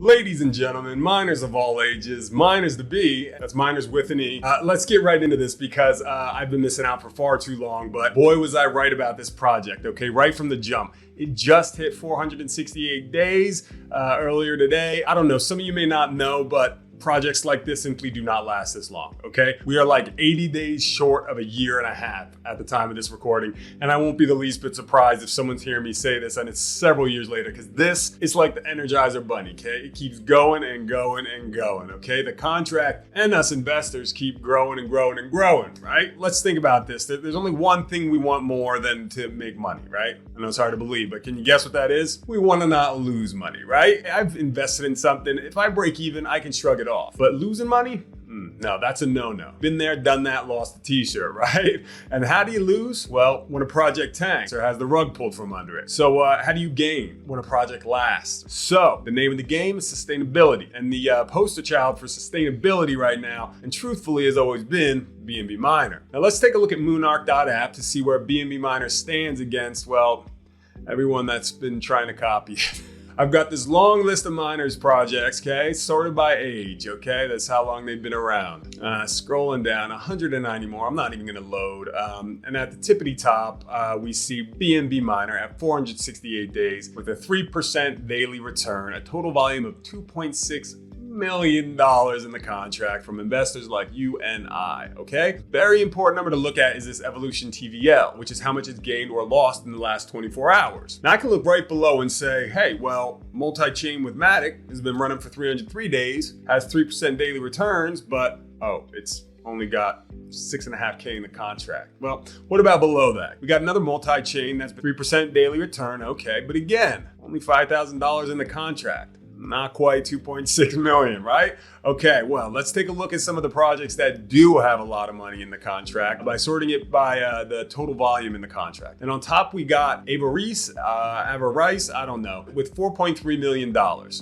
Ladies and gentlemen, miners of all ages, miners to be, that's miners with an E. Let's get right into this because I've been missing out for far too long, but boy was I right about this project, okay? Right from the jump. It just hit 468 days earlier today. I don't know, some of you may not know, but projects like this simply do not last this long, okay? We are like 80 days short of a year and a half at the time of this recording, and I won't be the least bit surprised if someone's hearing me say this and it's several years later, because this is like the Energizer Bunny, okay? It keeps going and going and going, okay? The contract and us investors keep growing and growing and growing, right? Let's think about this. There's only one thing we want more than to make money, right? I know it's hard to believe, but can you guess what that is? We want to not lose money, right? I've invested in something. If I break even, I can shrug it off. But losing money? No, that's a no-no. Been there, done that, lost the t-shirt, right? And how do you lose? Well, when a project tanks or has the rug pulled from under it. So how do you gain when a project lasts? So the name of the game is sustainability. And the poster child for sustainability right now, and truthfully has always been BNB Miner. Now let's take a look at moonarch.app to see where BNB Miner stands against, well, everyone that's been trying to copy it. I've got this long list of miners projects, okay, sorted by age, okay? That's how long they've been around. Scrolling down, 190 more. I'm not even gonna load. And at the tippity top, we see BNB Miner at 468 days with a 3% daily return, a total volume of $2.6 million in the contract from investors like you and I, okay? Very important number to look at is this evolution TVL, which is how much it's gained or lost in the last 24 hours. Now I can look right below and say, hey, well, multi-chain with Matic has been running for 303 days, has 3% daily returns, but oh, it's only got 6.5K in the contract. Well, what about below that? We got another multi-chain that's 3% daily return, okay, but again, only $5,000 in the contract. Not quite 2.6 million, right? Okay, well, let's take a look at some of the projects that do have a lot of money in the contract by sorting it by the total volume in the contract. And on top, we got Avarice, I don't know, with $4.3 million.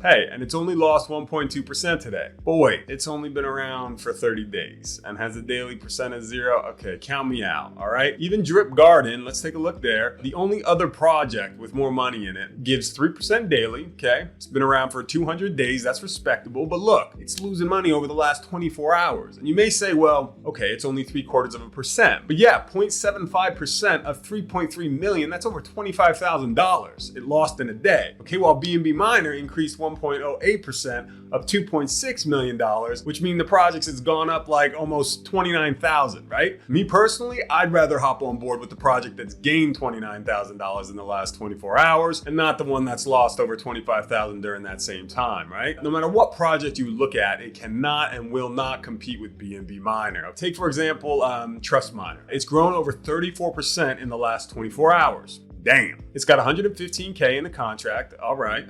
Hey, and it's only lost 1.2% today. But wait, it's only been around for 30 days and has a daily percent of 0. Okay, count me out, all right? Even Drip Garden, let's take a look there. The only other project with more money in it gives 3% daily, okay? It's been around for 200 days, that's respectable, but look, it's losing money over the last 24 hours. And you may say, well, okay, it's only 0.75%. But yeah, 0.75% of 3.3 million, that's over $25,000 it lost in a day. Okay, while BNB Miner increased 1.08% of $2.6 million, which means the projects has gone up like almost 29,000, right? Me personally, I'd rather hop on board with the project that's gained $29,000 in the last 24 hours and not the one that's lost over 25,000 during that same time, right? No matter what project you look at, it cannot and will not compete with BNB Miner. Take, for example, Trust Miner. It's grown over 34% in the last 24 hours. Damn. It's got 115K in the contract. All right.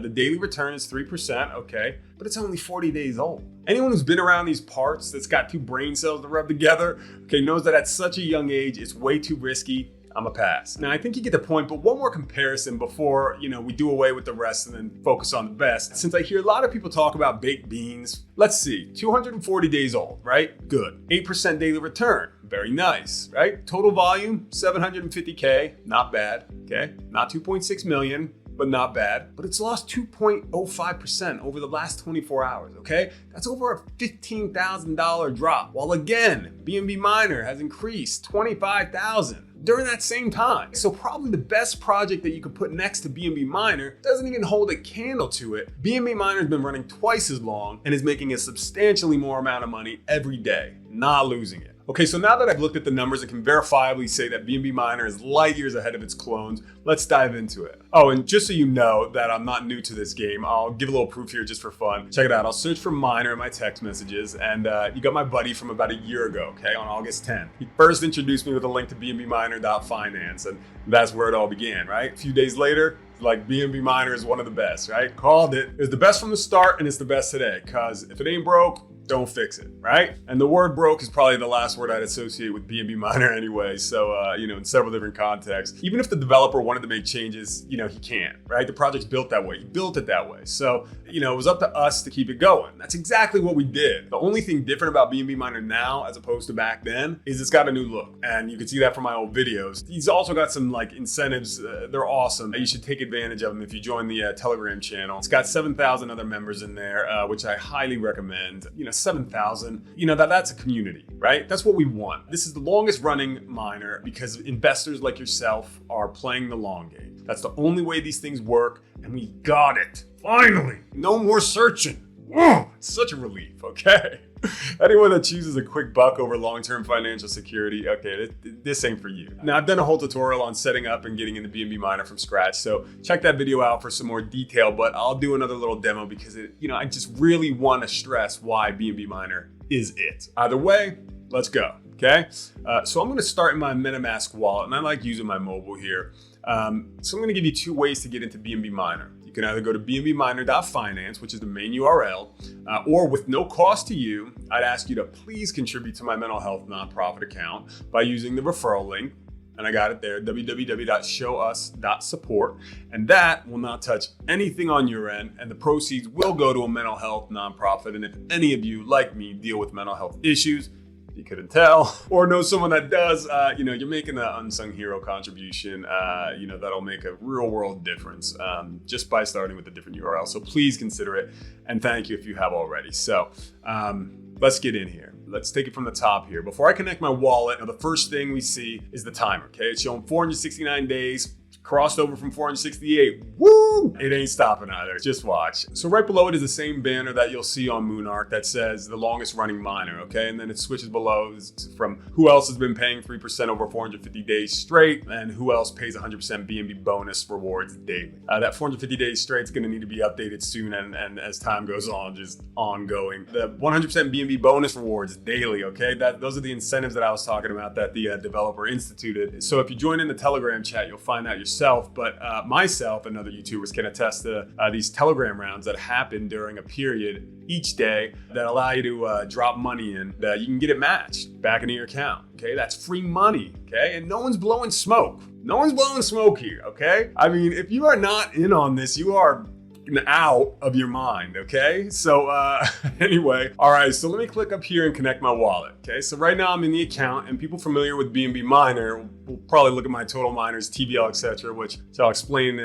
The daily return is 3%, okay, but it's only 40 days old. Anyone who's been around these parts that's got two brain cells to rub together, okay, knows that at such a young age, it's way too risky. I'm a pass. Now, I think you get the point, but one more comparison before, we do away with the rest and then focus on the best. Since I hear a lot of people talk about baked beans, let's see, 240 days old, right? Good. 8% daily return, very nice, right? Total volume, 750K, not bad, okay? Not 2.6 million, but not bad. But it's lost 2.05% over the last 24 hours, okay? That's over a $15,000 drop. While again, BNB Miner has increased 25,000 during that same time. So probably the best project that you could put next to BNB Miner doesn't even hold a candle to it. BNB Miner has been running twice as long and is making a substantially more amount of money every day, not losing it. Okay, so now that I've looked at the numbers and can verifiably say that BNB Miner is light years ahead of its clones, let's dive into it. Oh, and just so you know that I'm not new to this game, I'll give a little proof here just for fun. Check it out, I'll search for Miner in my text messages, and you got my buddy from about a year ago, okay, on August 10th. He first introduced me with a link to BNBMiner.finance, and that's where it all began, right? A few days later, like BNB Miner is one of the best, right? Called it. It's the best from the start and it's the best today, because if it ain't broke, don't fix it, right? And the word broke is probably the last word I'd associate with BNB Miner anyway. So, in several different contexts, even if the developer wanted to make changes, he can't, right? The project's built that way. He built it that way. So, it was up to us to keep it going. That's exactly what we did. The only thing different about BNB Miner now, as opposed to back then, is it's got a new look. And you can see that from my old videos. He's also got some incentives. They're awesome. You should take advantage of them if you join the Telegram channel. It's got 7,000 other members in there, which I highly recommend. 7,000, that's a community, right? That's what we want. This is the longest running miner because investors like yourself are playing the long game. That's the only way these things work, and we got it. Finally, no more searching. Whoa, it's such a relief, okay? Anyone that chooses a quick buck over long-term financial security, okay, this ain't for you. Now, I've done a whole tutorial on setting up and getting into BNB Miner from scratch, so check that video out for some more detail, but I'll do another little demo because I just really want to stress why BNB Miner is it. Either way, let's go, okay? So I'm going to start in my MetaMask wallet, and I like using my mobile here. So I'm going to give you two ways to get into BNB Miner. You can either go to bnbminer.finance, which is the main URL, or with no cost to you, I'd ask you to please contribute to my mental health nonprofit account by using the referral link. And I got it there, www.showus.support. And that will not touch anything on your end, and the proceeds will go to a mental health nonprofit. And if any of you, like me, deal with mental health issues, you couldn't tell, or know someone that does, you're making an unsung hero contribution, that'll make a real world difference just by starting with a different URL. So please consider it, and thank you if you have already. So let's get in here. Let's take it from the top here. Before I connect my wallet, the first thing we see is the timer, okay? It's showing 469 days. Crossed over from 468. Woo! It ain't stopping either. Just watch. So right below it is the same banner that you'll see on Moonarch that says the longest running miner, okay? And then it switches below from who else has been paying 3% over 450 days straight and who else pays 100% BNB bonus rewards daily. That 450 days straight is going to need to be updated soon, and as time goes on, just ongoing. The 100% BNB bonus rewards daily, okay? Those are the incentives that I was talking about that the developer instituted. So if you join in the Telegram chat, you'll find out yourself, but myself and other YouTubers can attest to these Telegram rounds that happen during a period each day that allow you to drop money in that you can get it matched back into your account. Okay, that's free money. Okay, and no one's blowing smoke. No one's blowing smoke here. Okay, I mean, if you are not in on this, you are out of your mind, okay? So anyway, all right, so let me click up here and connect my wallet, okay? So right now I'm in the account, and people familiar with BNB Miner will probably look at my total miners, TVL, etc., which I'll explain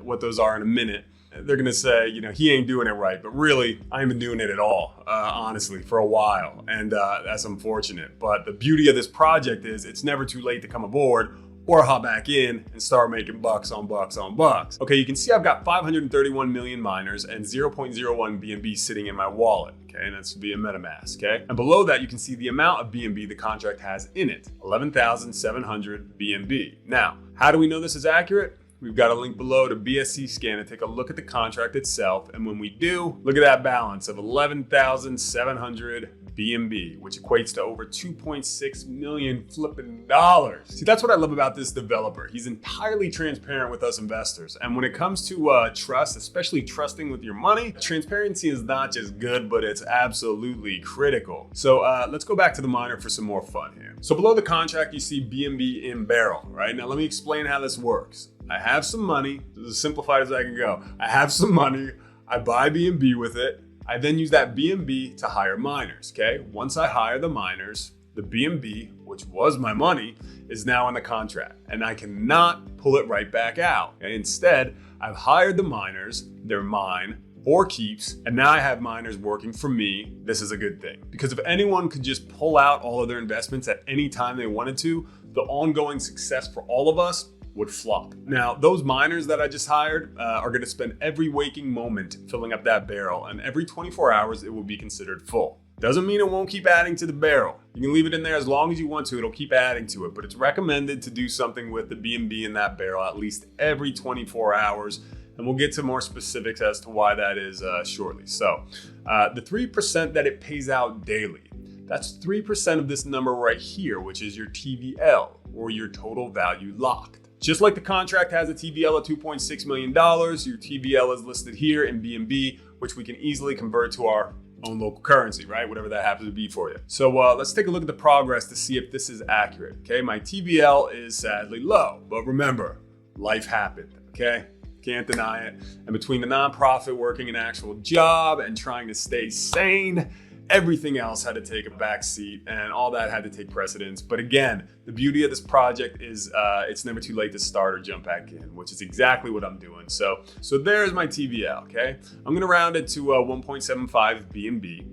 what those are in a minute. They're gonna say, he ain't doing it right, but really, I ain't been doing it at all, honestly, for a while, and that's unfortunate. But the beauty of this project is it's never too late to come aboard or hop back in and start making bucks on bucks on bucks. Okay, you can see I've got 531 million miners and 0.01 BNB sitting in my wallet, okay, and that's via MetaMask, okay? And below that, you can see the amount of BNB the contract has in it, 11,700 BNB. Now, how do we know this is accurate? We've got a link below to BSC scan to take a look at the contract itself, and when we do, look at that balance of 11,700 BNB, which equates to over 2.6 million flipping dollars. See, that's what I love about this developer. He's entirely transparent with us investors. And when it comes to trust, especially trusting with your money, transparency is not just good, but it's absolutely critical. So let's go back to the miner for some more fun here. So below the contract, you see BNB in barrel, right? Now let me explain how this works. I have some money, this is as simplified as I can go. I have some money, I buy BNB with it. I then use that BNB to hire miners, okay? Once I hire the miners, the BNB, which was my money, is now in the contract, and I cannot pull it right back out. Okay? Instead, I've hired the miners, they're mine for keeps, and now I have miners working for me. This is a good thing, because if anyone could just pull out all of their investments at any time they wanted to, the ongoing success for all of us would flop. Now, those miners that I just hired are gonna spend every waking moment filling up that barrel, and every 24 hours it will be considered full. Doesn't mean it won't keep adding to the barrel. You can leave it in there as long as you want to, it'll keep adding to it, but it's recommended to do something with the BNB in that barrel at least every 24 hours, and we'll get to more specifics as to why that is shortly. So, the 3% that it pays out daily, that's 3% of this number right here, which is your TVL, or your total value locked. Just like the contract has a TVL of $2.6 million, your TVL is listed here in BNB, which we can easily convert to our own local currency, right? Whatever that happens to be for you. So let's take a look at the progress to see if this is accurate, okay? My TVL is sadly low, but remember, life happened, okay? Can't deny it. And between the nonprofit, working an actual job, and trying to stay sane, everything else had to take a back seat, and all that had to take precedence. But again, the beauty of this project is it's never too late to start or jump back in, which is exactly what I'm doing. So there's my TVL, okay? I'm gonna round it to 1.75 BNB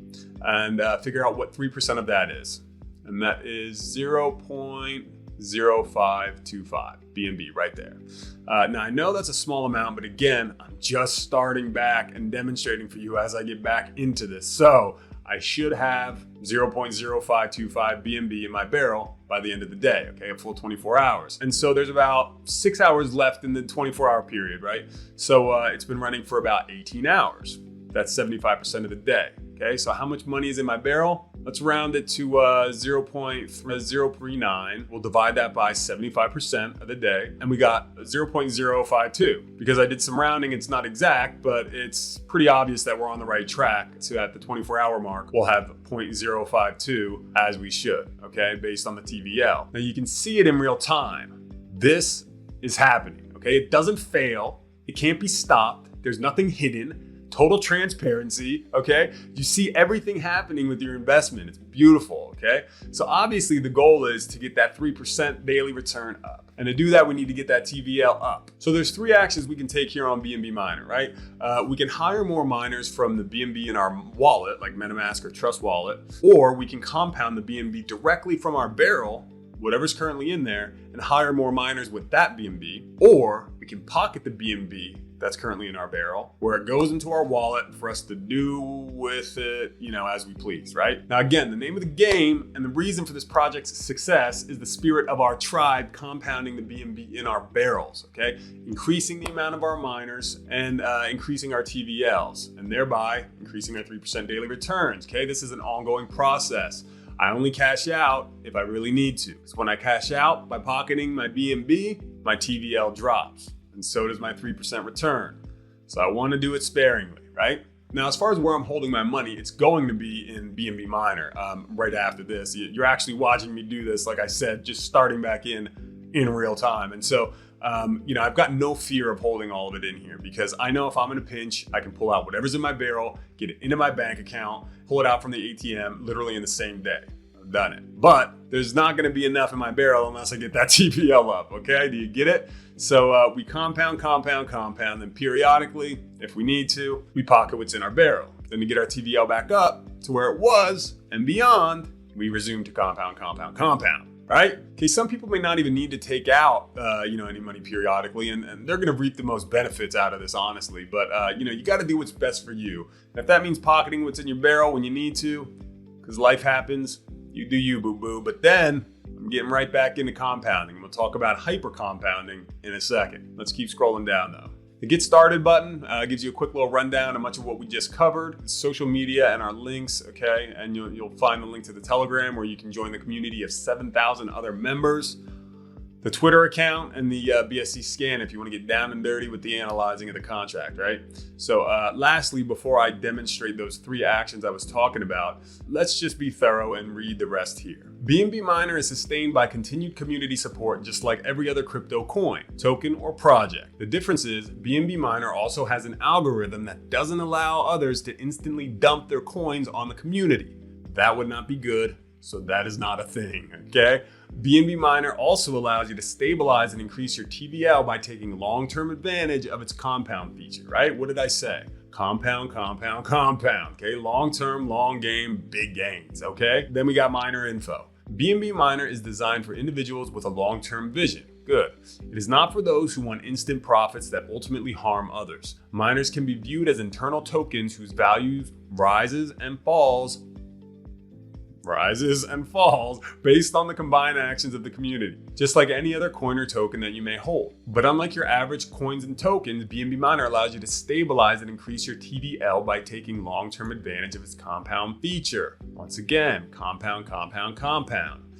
and figure out what 3% of that is. And that is 0.0525 BNB right there. Now I know that's a small amount, but again, I'm just starting back and demonstrating for you as I get back into this. So I should have 0.0525 BNB in my barrel by the end of the day, okay, a full 24 hours. And so there's about 6 hours left in the 24-hour period, right? So it's been running for about 18 hours. That's 75% of the day, okay? So how much money is in my barrel? Let's round it to 0.039. We'll divide that by 75% of the day, and we got 0.052. Because I did some rounding, it's not exact, but it's pretty obvious that we're on the right track. So at the 24-hour mark, we'll have 0.052 as we should, okay, based on the TVL. Now you can see it in real time. This is happening, okay? It doesn't fail. It can't be stopped. There's nothing hidden. Total transparency, okay? You see everything happening with your investment. It's beautiful, okay? So obviously the goal is to get that 3% daily return up. And to do that, we need to get that TVL up. So there's 3 actions we can take here on BNB Miner, right? We can hire more miners from the BNB in our wallet, like MetaMask or Trust Wallet, or we can compound the BNB directly from our barrel, whatever's currently in there, and hire more miners with that BNB, or we can pocket the BNB that's currently in our barrel, where it goes into our wallet for us to do with it, you know, as we please, right? Now, again, the name of the game and the reason for this project's success is the spirit of our tribe compounding the BNB in our barrels, okay? Increasing the amount of our miners and increasing our TVLs, and thereby increasing our 3% daily returns, okay? This is an ongoing process. I only cash out if I really need to. So when I cash out by pocketing my BNB, my TVL drops. And so does my 3% return. So I want to do it sparingly, right? Now, as far as where I'm holding my money, it's going to be in BNB Miner right after this. You're actually watching me do this, like I said, just starting back in real time. And so, you know, I've got no fear of holding all of it in here because I know if I'm in a pinch, I can pull out whatever's in my barrel, get it into my bank account, pull it out from the ATM literally in the same day. I've done it. But there's not going to be enough in my barrel unless I get that TVL up, okay? Do you get it? So we compound, then periodically, if we need to, we pocket what's in our barrel. Then to get our TVL back up to where it was and beyond, we resume to compound, right? Okay, some people may not even need to take out, you know, any money periodically, and they're gonna reap the most benefits out of this, honestly. But, you know, you gotta do what's best for you. And if that means pocketing what's in your barrel when you need to, because life happens, you do you, boo-boo. But then, I'm getting right back into compounding. We'll talk about hyper compounding in a second. Let's keep scrolling down though. The Get Started button gives you a quick little rundown of much of what we just covered, social media and our links, okay? And you'll find the link to the Telegram where you can join the community of 7,000 other members. The Twitter account and the BSC scan if you want to get down and dirty with the analyzing of the contract, right? So lastly, before I demonstrate those 3 actions I was talking about, let's just be thorough and read the rest here. BNB Miner is sustained by continued community support just like every other crypto coin, token, or project. The difference is BNB Miner also has an algorithm that doesn't allow others to instantly dump their coins on the community. That would not be good, so that is not a thing, okay? BNB Miner also allows you to stabilize and increase your TVL by taking long-term advantage of its compound feature, right? What did I say? Compound, okay? Long-term, long game, big gains, okay? Then we got miner info. BNB Miner is designed for individuals with a long-term vision. Good. It is not for those who want instant profits that ultimately harm others. Miners can be viewed as internal tokens whose value rises and falls based on the combined actions of the community, just like any other coin or token that you may hold. But unlike your average coins and tokens, BNB Miner allows you to stabilize and increase your TVL by taking long-term advantage of its compound feature. Once again, compound.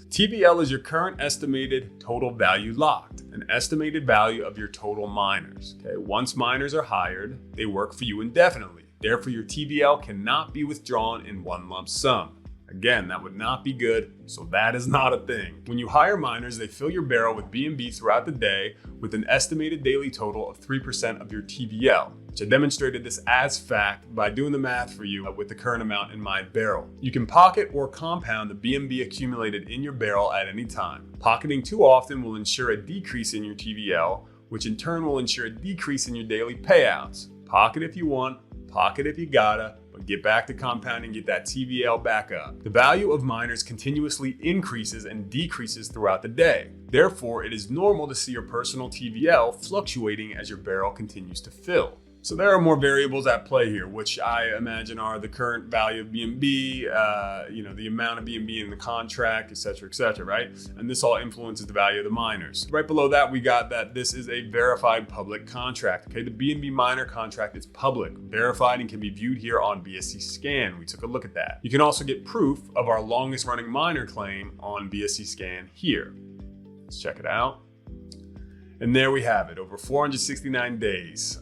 TVL is your current estimated total value locked, an estimated value of your total miners. Okay, once miners are hired, they work for you indefinitely. Therefore, your TVL cannot be withdrawn in one lump sum. Again, that would not be good, so that is not a thing. When you hire miners, they fill your barrel with BNB throughout the day with an estimated daily total of 3% of your TVL, which I demonstrated this as fact by doing the math for you with the current amount in my barrel. You can pocket or compound the BNB accumulated in your barrel at any time. Pocketing too often will ensure a decrease in your TVL, which in turn will ensure a decrease in your daily payouts. Pocket if you want, pocket if you gotta, but get back to compounding, get that TVL back up. The value of miners continuously increases and decreases throughout the day. Therefore, it is normal to see your personal TVL fluctuating as your barrel continues to fill. So there are more variables at play here, which I imagine are the current value of BNB, the amount of BNB in the contract, et cetera, right? And this all influences the value of the miners. Right below that, we got that this is a verified public contract, okay? The BNB miner contract is public, verified, and can be viewed here on BSC Scan. We took a look at that. You can also get proof of our longest running miner claim on BSC Scan here. Let's check it out. And there we have it, over 469 days.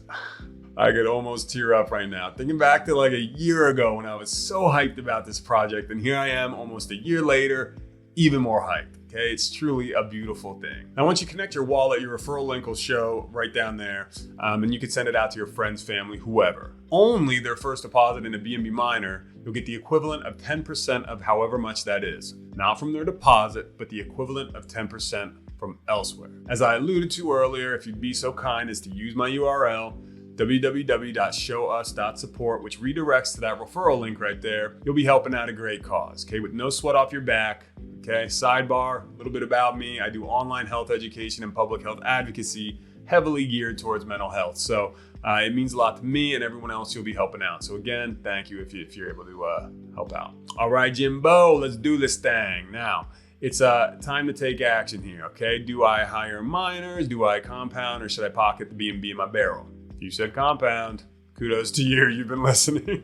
I could almost tear up right now. Thinking back to like a year ago when I was so hyped about this project, and here I am almost a year later, even more hyped. Okay, it's truly a beautiful thing. Now, once you connect your wallet, your referral link will show right down there, and you can send it out to your friends, family, whoever. Only their first deposit in a BNB miner, you'll get the equivalent of 10% of however much that is. Not from their deposit, but the equivalent of 10% from elsewhere. As I alluded to earlier, if you'd be so kind as to use my URL, www.showus.support, which redirects to that referral link right there, you'll be helping out a great cause, okay, with no sweat off your back. Okay, sidebar, a little bit about me. I do online health education and public health advocacy, heavily geared towards mental health. So it means a lot to me and everyone else you'll be helping out. So again, thank you if you're able to help out. All right, Jimbo, let's do this thing. Now, it's time to take action here, okay? Do I hire miners? Do I compound? Or should I pocket the BNB in my barrel? If you said compound, kudos to you, you've been listening.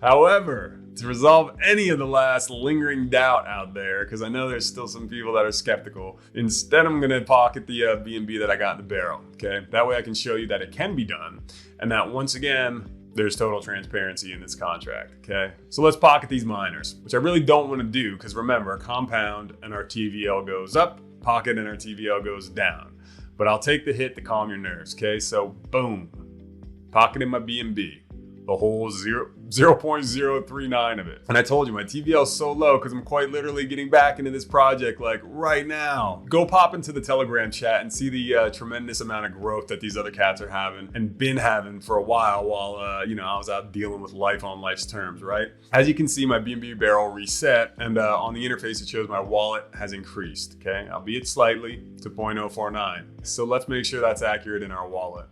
However, to resolve any of the last lingering doubt out there, because I know there's still some people that are skeptical, instead I'm gonna pocket the BNB that I got in the barrel, okay? That way I can show you that it can be done, and that once again, there's total transparency in this contract, okay? So let's pocket these miners, which I really don't wanna do, because remember, compound and our TVL goes up, pocket and our TVL goes down. But I'll take the hit to calm your nerves, okay? So boom, pocketing my BNB, the whole 0.039 of it. And I told you my TVL is so low because I'm quite literally getting back into this project like right now. Go pop into the Telegram chat and see the tremendous amount of growth that these other cats are having and been having for a while I was out dealing with life on life's terms, right? As you can see, my BNB barrel reset, and on the interface it shows my wallet has increased, okay? Albeit slightly to 0.049. So let's make sure that's accurate in our wallet.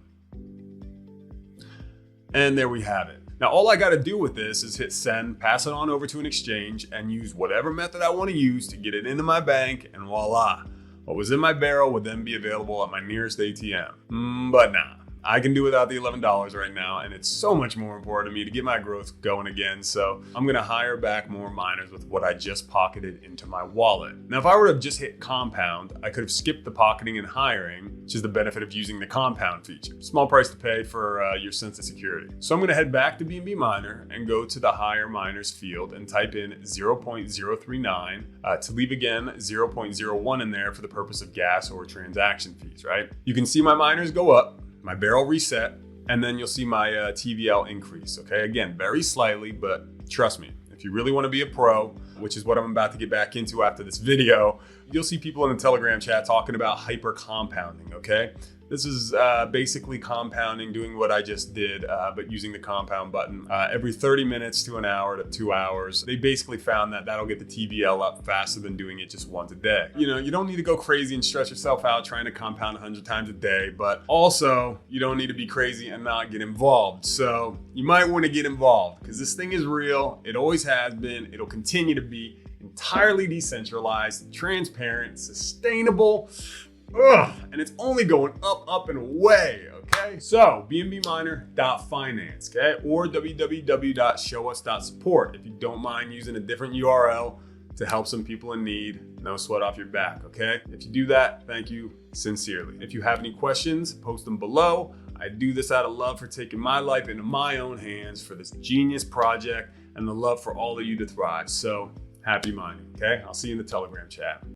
And there we have it. Now, all I got to do with this is hit send, pass it on over to an exchange, and use whatever method I want to use to get it into my bank, and voila. What was in my barrel would then be available at my nearest ATM. But nah, I can do without the $11 right now, and it's so much more important to me to get my growth going again, so I'm gonna hire back more miners with what I just pocketed into my wallet. Now, if I were to have just hit compound, I could have skipped the pocketing and hiring, which is the benefit of using the compound feature. Small price to pay for your sense of security. So I'm gonna head back to BNB Miner and go to the hire miners field and type in 0.039 to leave again 0.01 in there for the purpose of gas or transaction fees, right? You can see my miners go up, my barrel reset, and then you'll see my TVL increase, okay? Again, very slightly, but trust me, if you really wanna be a pro, which is what I'm about to get back into after this video, you'll see people in the Telegram chat talking about hyper compounding, okay? This is basically compounding, doing what I just did, but using the compound button. Every 30 minutes to an hour to 2 hours. They basically found that that'll get the TVL up faster than doing it just once a day. You know, you don't need to go crazy and stress yourself out trying to compound 100 times a day, but also you don't need to be crazy and not get involved. So you might want to get involved because this thing is real. It always has been. It'll continue to be entirely decentralized, transparent, sustainable. And it's only going up, up, and away, okay? So, bnbminer.finance, okay? Or www.showus.support if you don't mind using a different URL to help some people in need. No sweat off your back, okay? If you do that, thank you sincerely. If you have any questions, post them below. I do this out of love for taking my life into my own hands for this genius project and the love for all of you to thrive. So happy mining, okay? I'll see you in the Telegram chat.